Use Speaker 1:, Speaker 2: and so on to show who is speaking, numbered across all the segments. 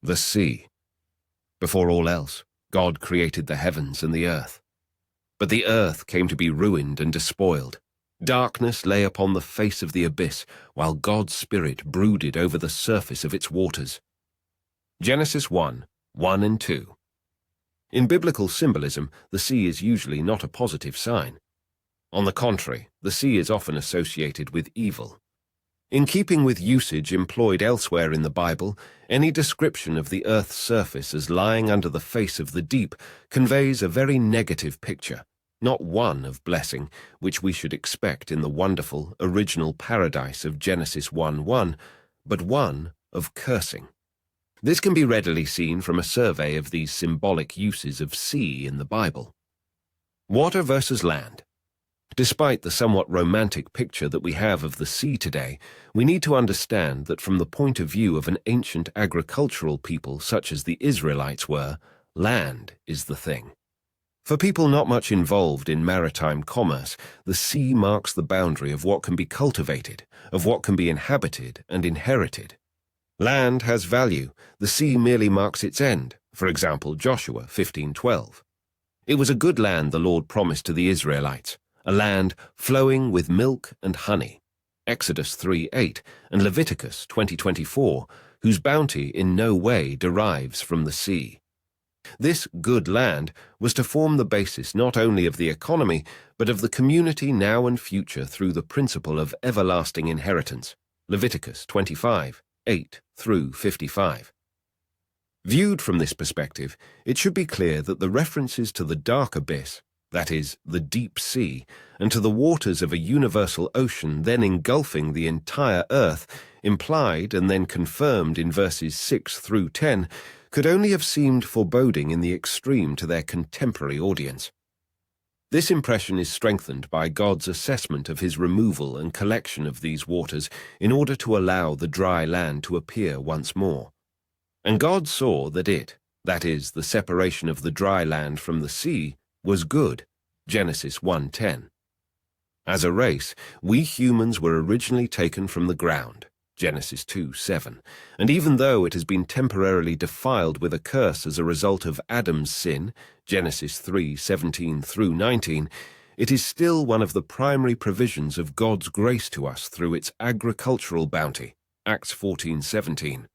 Speaker 1: The sea. Before all else, God created the heavens and the earth. But the earth came to be ruined and despoiled. Darkness lay upon the face of the abyss, while God's Spirit brooded over the surface of its waters. Genesis 1:1 and 2. In biblical symbolism, the sea is usually not a positive sign. On the contrary, the sea is often associated with evil. In keeping with usage employed elsewhere in the Bible, any description of the earth's surface as lying under the face of the deep conveys a very negative picture, not one of blessing, which we should expect in the wonderful, original paradise of Genesis 1:1, but one of cursing. This can be readily seen from a survey of these symbolic uses of sea in the Bible. Water versus land. Despite the somewhat romantic picture that we have of the sea today, we need to understand that from the point of view of an ancient agricultural people such as the Israelites were, land is the thing. For people not much involved in maritime commerce, the sea marks the boundary of what can be cultivated, of what can be inhabited and inherited. Land has value, the sea merely marks its end, for example Joshua 15:12. It was a good land the Lord promised to the Israelites, a land flowing with milk and honey, Exodus 3:8 and Leviticus 20:24, whose bounty in no way derives from the sea. This good land was to form the basis not only of the economy, but of the community now and future through the principle of everlasting inheritance, Leviticus 25:8 through 55. Viewed from this perspective, it should be clear that the references to the dark abyss, that is, the deep sea, and to the waters of a universal ocean then engulfing the entire earth, implied and then confirmed in verses 6 through 10, could only have seemed foreboding in the extreme to their contemporary audience. This impression is strengthened by God's assessment of his removal and collection of these waters in order to allow the dry land to appear once more. And God saw that it, that is, the separation of the dry land from the sea, was good, Genesis 1:10. As a race, we humans were originally taken from the ground, Genesis 2:7, and even though it has been temporarily defiled with a curse as a result of Adam's sin, Genesis 3:17 through 19, it is still one of the primary provisions of God's grace to us through its agricultural bounty, Acts 14:17.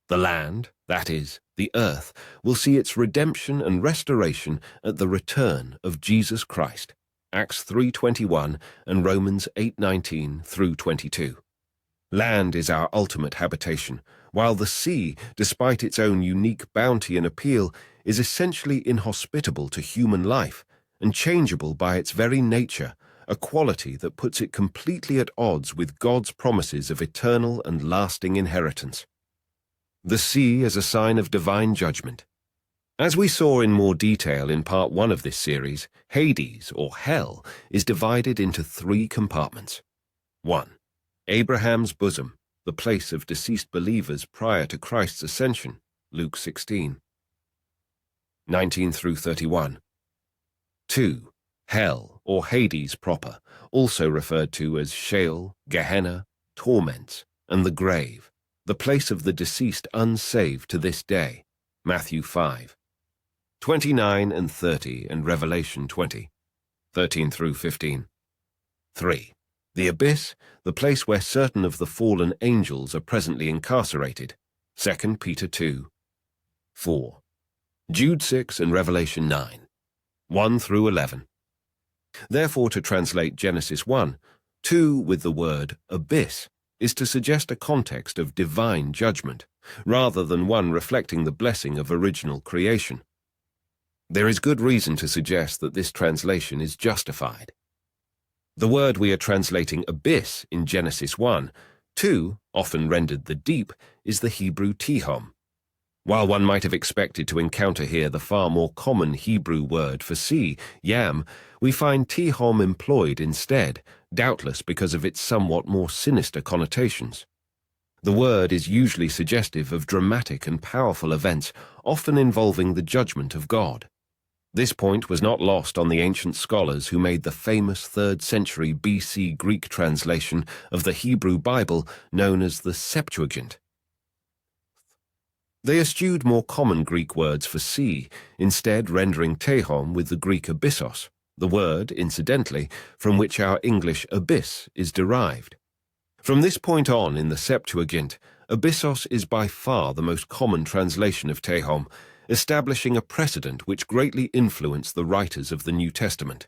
Speaker 1: The land, that is, the earth, will see its redemption and restoration at the return of Jesus Christ, Acts 3:21 and Romans 8:19 through 22. Land is our ultimate habitation, while the sea, despite its own unique bounty and appeal, is essentially inhospitable to human life and changeable by its very nature, a quality that puts it completely at odds with God's promises of eternal and lasting inheritance. The sea as a sign of divine judgment. As we saw in more detail in part 1 of this series, Hades, or hell, is divided into 3 compartments. 1. Abraham's bosom, the place of deceased believers prior to Christ's ascension, Luke 16, 19 through 31. 2. Hell, or Hades proper, also referred to as Sheol, Gehenna, torments, and the grave, the place of the deceased unsaved to this day, Matthew 5, 29 and 30 and Revelation 20, 13 through 15. 3. The abyss, the place where certain of the fallen angels are presently incarcerated, 2 Peter 2, 4. Jude 6 and Revelation 9, 1 through 11. Therefore, to translate Genesis 1:2 with the word abyss is to suggest a context of divine judgment, rather than one reflecting the blessing of original creation. There is good reason to suggest that this translation is justified. The word we are translating abyss in Genesis 1:2, often rendered the deep, is the Hebrew tihom. While one might have expected to encounter here the far more common Hebrew word for sea, yam, we find tihom employed instead, doubtless because of its somewhat more sinister connotations. The word is usually suggestive of dramatic and powerful events, often involving the judgment of God. This point was not lost on the ancient scholars who made the famous 3rd century BC Greek translation of the Hebrew Bible known as the Septuagint. They eschewed more common Greek words for sea, instead rendering tehom with the Greek abyssos, the word, incidentally, from which our English abyss is derived. From this point on in the Septuagint, abyssos is by far the most common translation of tehom, establishing a precedent which greatly influenced the writers of the New Testament.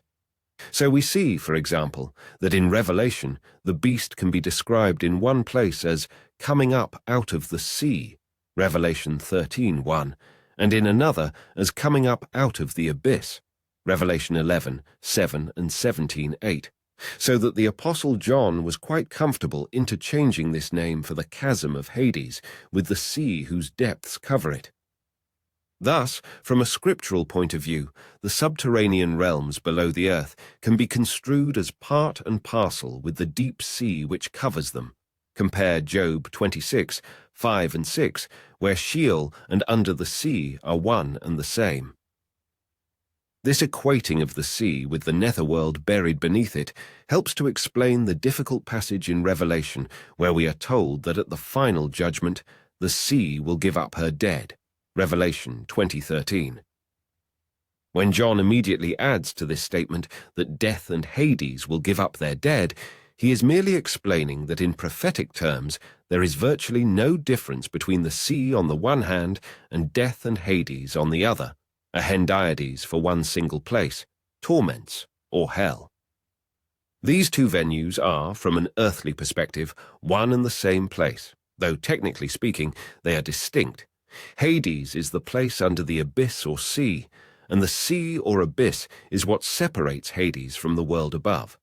Speaker 1: So we see, for example, that in Revelation, the beast can be described in one place as coming up out of the sea, Revelation 13:1, and in another as coming up out of the abyss, Revelation 11:7 and 17:8, so that the Apostle John was quite comfortable interchanging this name for the chasm of Hades with the sea whose depths cover it. Thus, from a scriptural point of view, the subterranean realms below the earth can be construed as part and parcel with the deep sea which covers them. Compare Job 26:5 and 6, where Sheol and under the sea are one and the same. This equating of the sea with the netherworld buried beneath it helps to explain the difficult passage in Revelation where we are told that at the final judgment, the sea will give up her dead. Revelation 20:13. When John immediately adds to this statement that death and Hades will give up their dead, he is merely explaining that in prophetic terms there is virtually no difference between the sea on the one hand and death and Hades on the other, a hendiades for one single place, torments, or hell. These two venues are, from an earthly perspective, one and the same place, though technically speaking they are distinct. Hades is the place under the abyss or sea, and the sea or abyss is what separates Hades from the world above.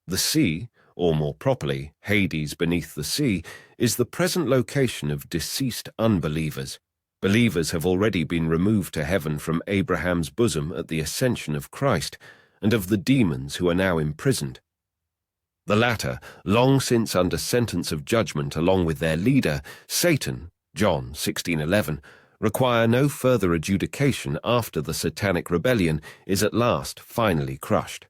Speaker 1: The sea, or more properly, Hades beneath the sea, is the present location of deceased unbelievers. Believers have already been removed to heaven from Abraham's bosom at the ascension of Christ, and of the demons who are now imprisoned. The latter, long since under sentence of judgment along with their leader, Satan, John 16:11, require no further adjudication after the Satanic rebellion is at last finally crushed.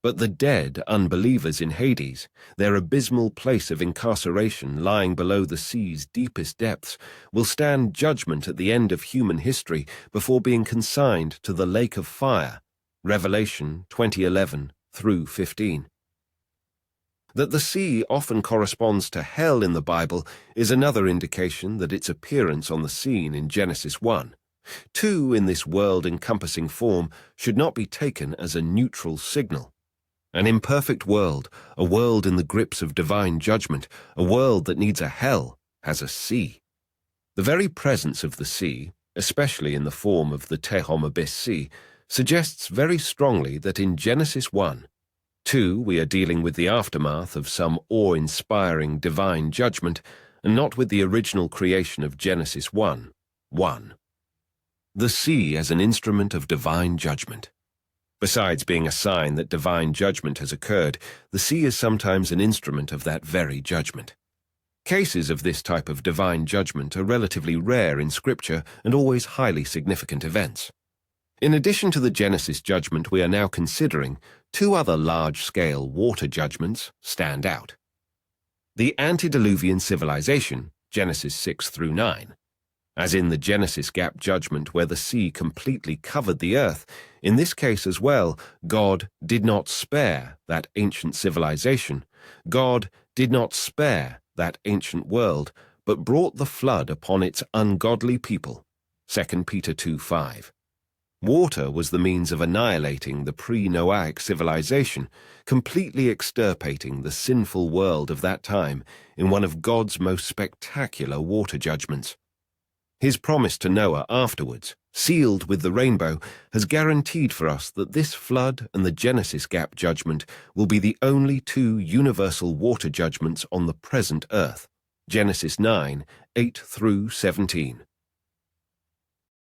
Speaker 1: But the dead unbelievers in Hades, their abysmal place of incarceration lying below the sea's deepest depths, will stand judgment at the end of human history before being consigned to the lake of fire, Revelation 20:11 through 15. That the sea often corresponds to hell in the Bible is another indication that its appearance on the scene in Genesis 1. 2 in this world-encompassing form should not be taken as a neutral signal. An imperfect world, a world in the grips of divine judgment, a world that needs a hell, has a sea. The very presence of the sea, especially in the form of the Tehom Abyss Sea, suggests very strongly that in Genesis 1, 2, we are dealing with the aftermath of some awe-inspiring divine judgment, and not with the original creation of Genesis 1:1. The sea as an instrument of divine judgment. Besides being a sign that divine judgment has occurred, the sea is sometimes an instrument of that very judgment. Cases of this type of divine judgment are relatively rare in Scripture and always highly significant events. In addition to the Genesis judgment we are now considering, 2 other large-scale water judgments stand out. The antediluvian civilization, Genesis 6 through 9. As in the Genesis gap judgment where the sea completely covered the earth, in this case as well, God did not spare that ancient civilization. God did not spare that ancient world, but brought the flood upon its ungodly people. 2 Peter 2:5. Water was the means of annihilating the pre-Noahic civilization, completely extirpating the sinful world of that time in one of God's most spectacular water judgments. His promise to Noah afterwards, sealed with the rainbow, has guaranteed for us that this flood and the Genesis gap judgment will be the only 2 universal water judgments on the present earth. Genesis 9:8 through 17.